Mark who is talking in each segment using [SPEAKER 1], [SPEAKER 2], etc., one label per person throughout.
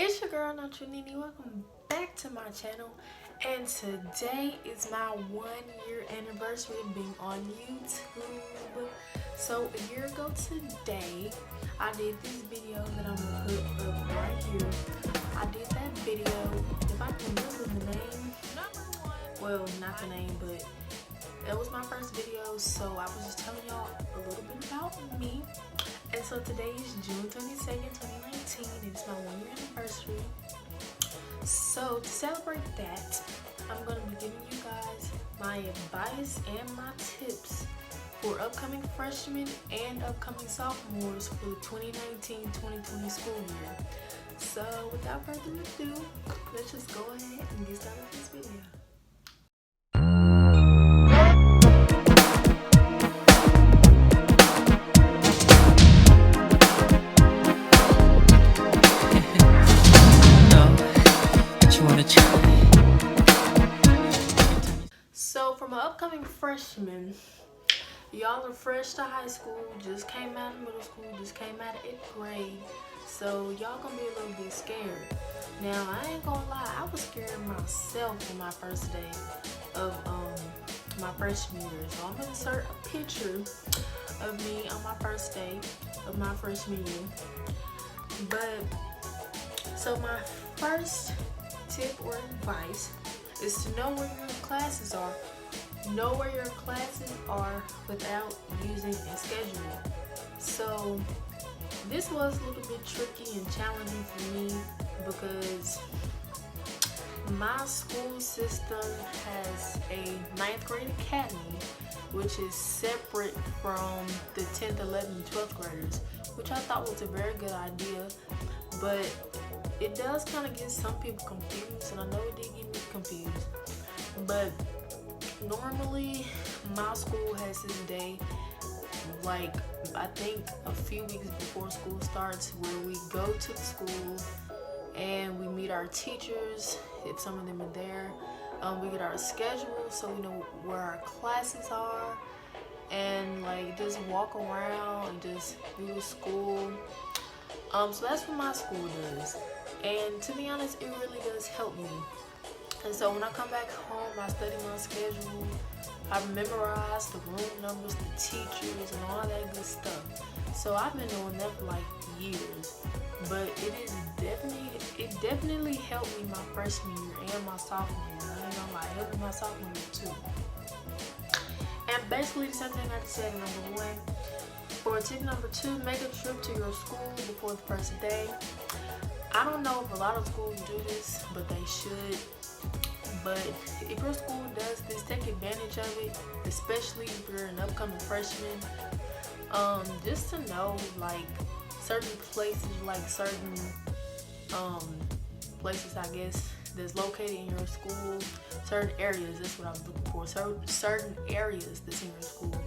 [SPEAKER 1] It's your girl Nini. Welcome back to my channel, and today is my 1-year anniversary of being on YouTube. So a year ago today, I did this video that I'm gonna put up right here. I did that video, if I can remember the name, well, not the name, but it was my first video, so I was just telling y'all a little bit about me. And so today is June 22nd, 2019. It's my 1-year anniversary. So to celebrate that, I'm going to be giving you guys my advice and my tips for upcoming freshmen and upcoming sophomores for the 2019-2020 school year. So without further ado, let's just go ahead and get started with this video. So for my upcoming freshmen, y'all are fresh to high school, just came out of middle school, just came out of 8th grade, so y'all gonna be a little bit scared. Now I ain't gonna lie, I was scared myself on my first day of my freshman year. So I'm gonna insert a picture of me on my first day of my freshman year. But so my first tip or advice is to know where your classes are. Know where your classes are without using a schedule. So this was a little bit tricky and challenging for me because my school system has a 9th grade academy, which is separate from the 10th, 11th, and 12th graders, which I thought was a very good idea. But it does kind of get some people confused, and I know it did get me confused. But normally my school has this day, like I think a few weeks before school starts, where we go to the school and we meet our teachers, if some of them are there. We get our schedule so we know where our classes are, and like just walk around and just do the school. So that's what my school does, and to be honest, it really does help me. And so when I come back home, I study my schedule, I memorize the room numbers, the teachers, and all that good stuff. So I've been doing that for like years, but it definitely helped me my freshman year and my sophomore year. I ain't gonna lie, it helped me my sophomore year too. And basically the same thing I just said in number 1. For tip number 2, make a trip to your school before the first day. I don't know if a lot of schools do this, but they should. But if your school does this, take advantage of it, especially if you're an upcoming freshman. Just to know, like, certain places, like certain places, I guess, that's located in your school, certain areas, that's what I was looking for, certain areas that's in your school.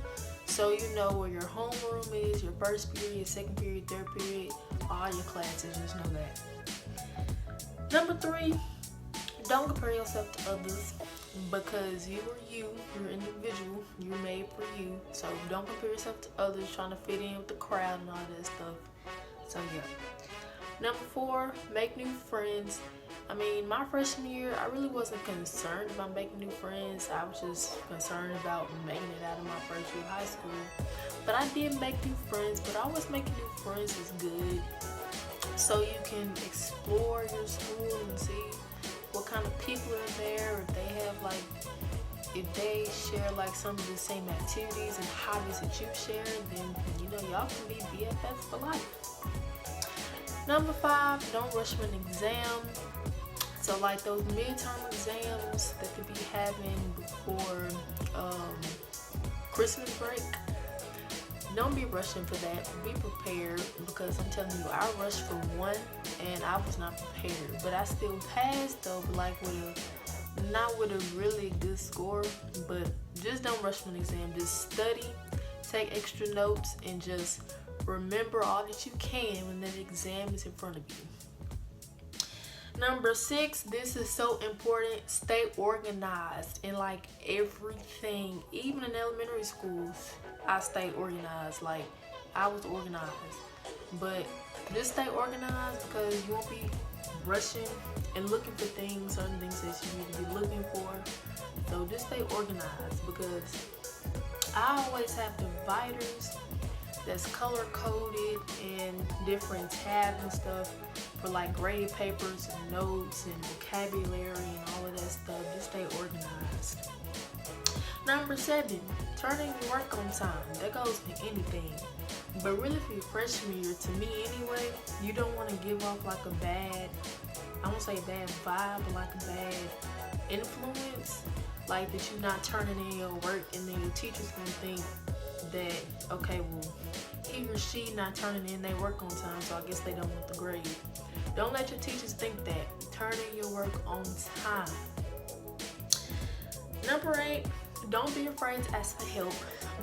[SPEAKER 1] So you know where your homeroom is, your first period, second period, third period, all your classes, just know that. Number 3, don't compare yourself to others, because you are you, you're an individual, you're made for you. So don't compare yourself to others trying to fit in with the crowd and all that stuff. So yeah. Number 4, make new friends. I mean, my freshman year, I really wasn't concerned about making new friends. I was just concerned about making it out of my first year of high school. But I did make new friends, but always making new friends is good. So you can explore your school and see what kind of people are there, if they have like, if they share like some of the same activities and hobbies that you share, then you know y'all can be BFFs for life. Number 5, don't rush an exam. So like those midterm exams that could be having before Christmas break, don't be rushing for that. Be prepared, because I'm telling you, I rushed for one and I was not prepared. But I still passed though, but like not with a really good score. But just don't rush for an exam. Just study, take extra notes, and just remember all that you can when that exam is in front of you. Number 6, this is so important, stay organized in like everything. Even in elementary schools, I stayed organized. Like, I was organized. But just stay organized, because you won't be rushing and looking for things, certain things that you need to be looking for. So just stay organized, because I always have dividers that's color coded and different tabs and stuff for like grade papers and notes and vocabulary and all of that stuff. Just stay organized. Number 7, turning your work on time. That goes for anything, but really for your freshman year, to me anyway, you don't want to give off like a bad, I won't say a bad vibe, but like a bad influence, like that you're not turning in your work, and then your teacher's gonna think that, okay, well, he or she not turning in their work on time, so I guess they don't want the grade. Don't let your teachers think that. Turn in your work on time. Number 8, don't be afraid to ask for help,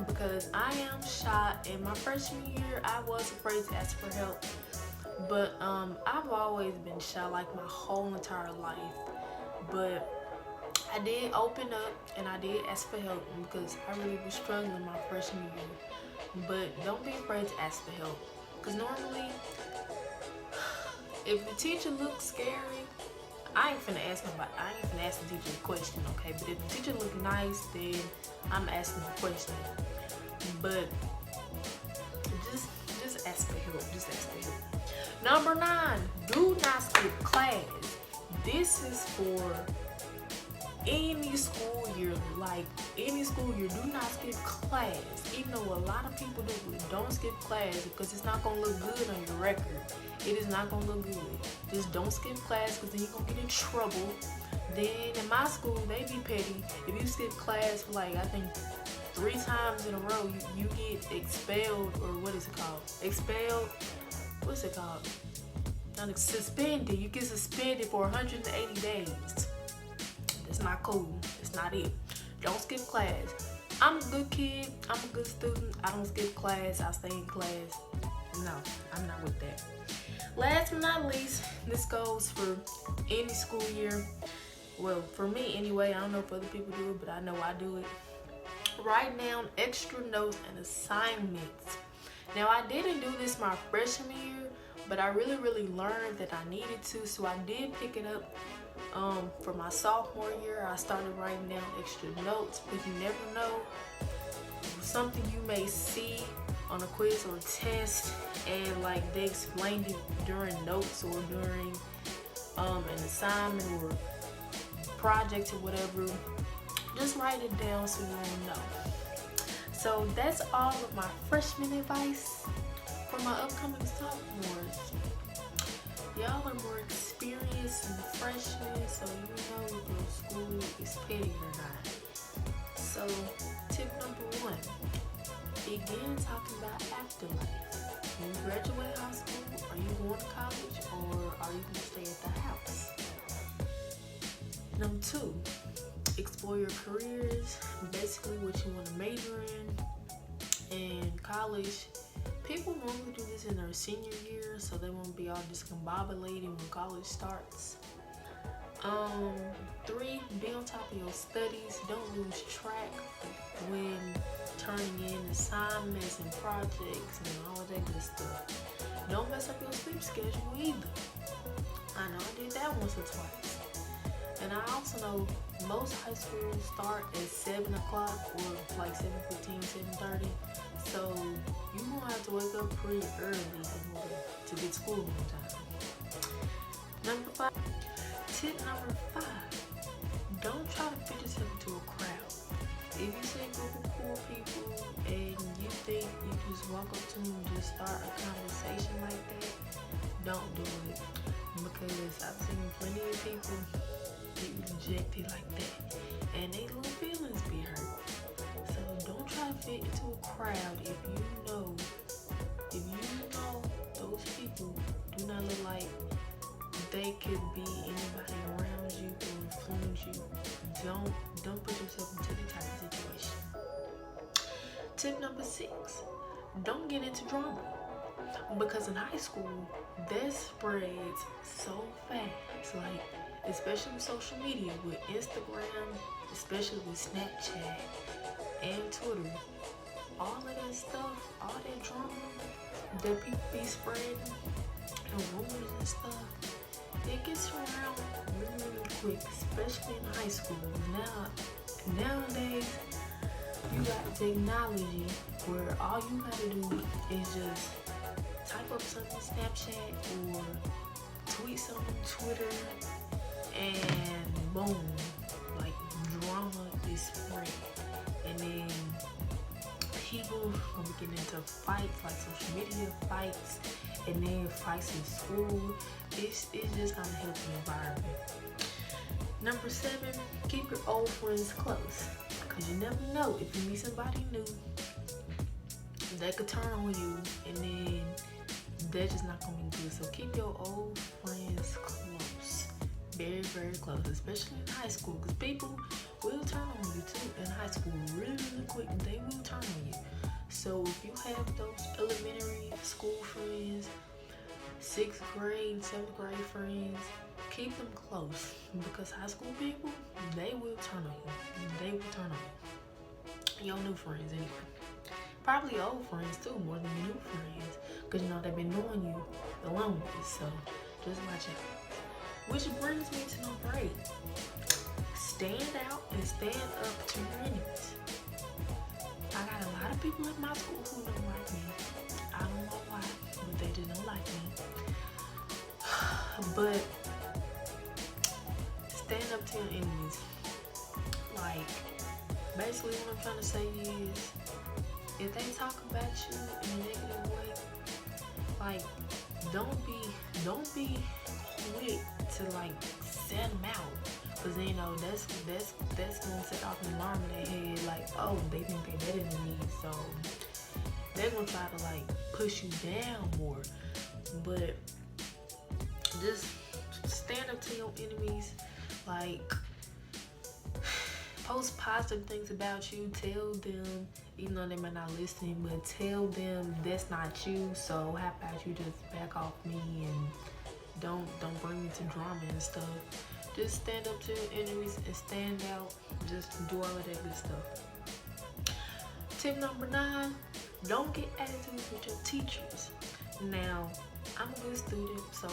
[SPEAKER 1] because I am shy. In my freshman year, I was afraid to ask for help, but I've always been shy like my whole entire life. But I did open up and I did ask for help, because I really was struggling my freshman year. But don't be afraid to ask for help, because normally if the teacher looks scary, I ain't finna ask nobody. I ain't finna ask the teacher a question, okay? But if the teacher look nice, then I'm asking a question. But just ask for help. Just ask for help. Number 9, do not skip class. This is for any school year. Like any school year, do not skip class. Even though a lot of people do it, don't skip class, because it's not gonna look good on your record. It is not gonna look good. Just don't skip class, because then you're gonna get in trouble. Then in my school, they be petty. If you skip class for like, I think 3 times in a row, you get expelled, or what is it called? Expelled? What's it called? Not suspended. You get suspended for 180 days. That's not cool. It's not it. Don't skip class. I'm a good kid. I'm a good student. I don't skip class. I stay in class. No, I'm not with that. Last but not least, this goes for any school year. Well, for me anyway. I don't know if other people do it, but I know I do it. Write down extra notes and assignments. Now, I didn't do this my freshman year, but I really learned that I needed to, so I did pick it up for my sophomore year. I started writing down extra notes, because you never know, something you may see on a quiz or a test, and like they explained it during notes or during an assignment or project or whatever. Just write it down so you will know. So that's all of my freshman advice. For my upcoming sophomores, y'all are more experienced than freshmen, so you know if your school is petty or not. So tip number 1, begin talking about afterlife. When you graduate high school, are you going to college, or are you going to stay at the house? Number 2, explore your careers, basically what you want to major in college. People normally do this in their senior year, so they won't be all discombobulated when college starts. 3, be on top of your studies. Don't lose track when turning in assignments and projects and all that good stuff. Don't mess up your sleep schedule either. I know I did that once or twice. And I also know most high schools start at 7 o'clock or like 7:15, 7:30. So you're going to have to wake up pretty early in order to get to school on time. Number 5. Tip number 5. Don't try to fit yourself into a crowd. If you see a group of cool people and you think you just walk up to them and just start a conversation like that, don't do it. Because I've seen plenty of people get rejected like that, and they little feelings be hurt. So don't try to fit into a crowd if you know those people do not look like they could be anybody around you or influence you. Don't put yourself into the type of situation. Tip number 6, don't get into drama. Because in high school, that spreads so fast. Like, especially with social media, with Instagram, especially with Snapchat and Twitter, all of that stuff, all that drama that people be spreading and rumors and stuff, it gets around really quick, especially in high school. Nowadays, you got technology where all you gotta do is just type up something on Snapchat or tweet something on Twitter, and boom, like drama is spread. And then people will be getting into fights, like social media fights, and then fights in school. It's just not a healthy environment. Number 7, keep your old friends close. Because you never know, if you meet somebody new, they could turn on you, and then they're just not going to be good. So keep your old friends close. Very, very close, especially in high school. Because people will turn on you too in high school really, really quick. They will turn on you. So if you have those elementary school friends, 6th grade, 7th grade friends, keep them close, because high school people, they will turn on you. They will turn on you. Your new friends anyway. Probably old friends too, more than your new friends, because you know they've been knowing you the longest. So just watch out. Which brings me to number 8. Stand out and stand up to your enemies. I got a lot of people at my school who don't like me. I don't know why, but they just don't like me. But stand up to your enemies. Like, basically what I'm trying to say is, if they talk about you in a negative way, like, don't be quick to like set them out, because you know that's gonna set off an alarm in their head, like, oh, they think they're better than me, so they're gonna try to like push you down more. But just stand up to your enemies. Like, post positive things about you. Tell them, even though they might not listen, but tell them that's not you. So how about you just back off me and don't bring me to drama and stuff. Just stand up to your enemies and stand out. Just do all of that good stuff. Tip number 9, don't get attitudes with your teachers. Now, I'm a good student, so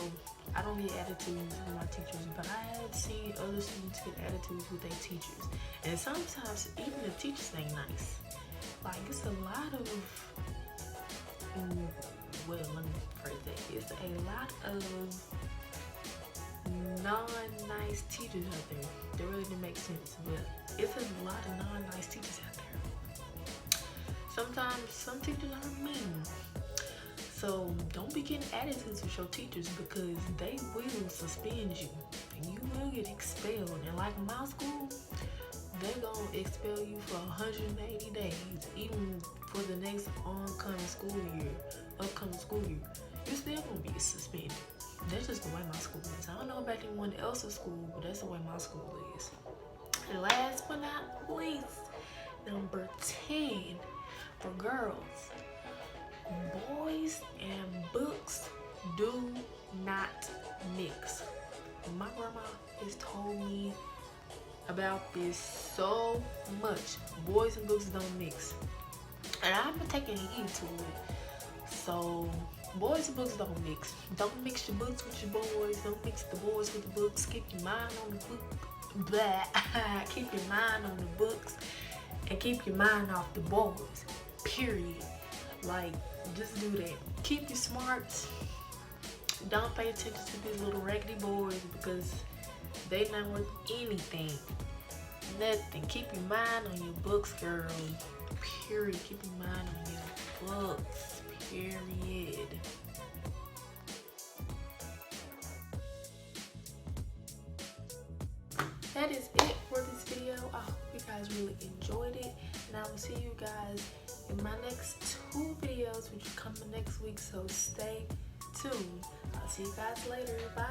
[SPEAKER 1] I don't get attitudes with my teachers, but I have seen other students get attitudes with their teachers. And sometimes even the teachers ain't nice. Like, it's a lot of, well, let me phrase that. It's a lot of non-nice teachers out there. That really didn't make sense, but it's a lot of non-nice teachers out there. Sometimes some teachers are mean. So don't be getting attitudes with your teachers, because they will suspend you and you will get expelled. And like my school, they're gonna expel you for 180 days, even for the next upcoming school year. You're still gonna be suspended. That's just the way my school is. I don't know about anyone else's school, but that's the way my school is. And last but not least, number 10, for girls. Boys and books do not mix. My grandma has told me about this so much. Boys and books don't mix. And I've been taking heed to it. So, boys and books don't mix. Don't mix your books with your boys. Don't mix the boys with the books. Keep your mind on the book. Blah. Keep your mind on the books. And keep your mind off the boys. Period. Like, just do that. Keep your smarts. Don't pay attention to these little raggedy boys, because they not worth anything. Nothing. Keep your mind on your books, girl. Period. Keep your mind on your books. Period. That is it for this video. I hope you guys really enjoyed it, and I will see you guys in my next 2 videos, which are coming next week, so stay tuned. I'll see you guys later. Bye.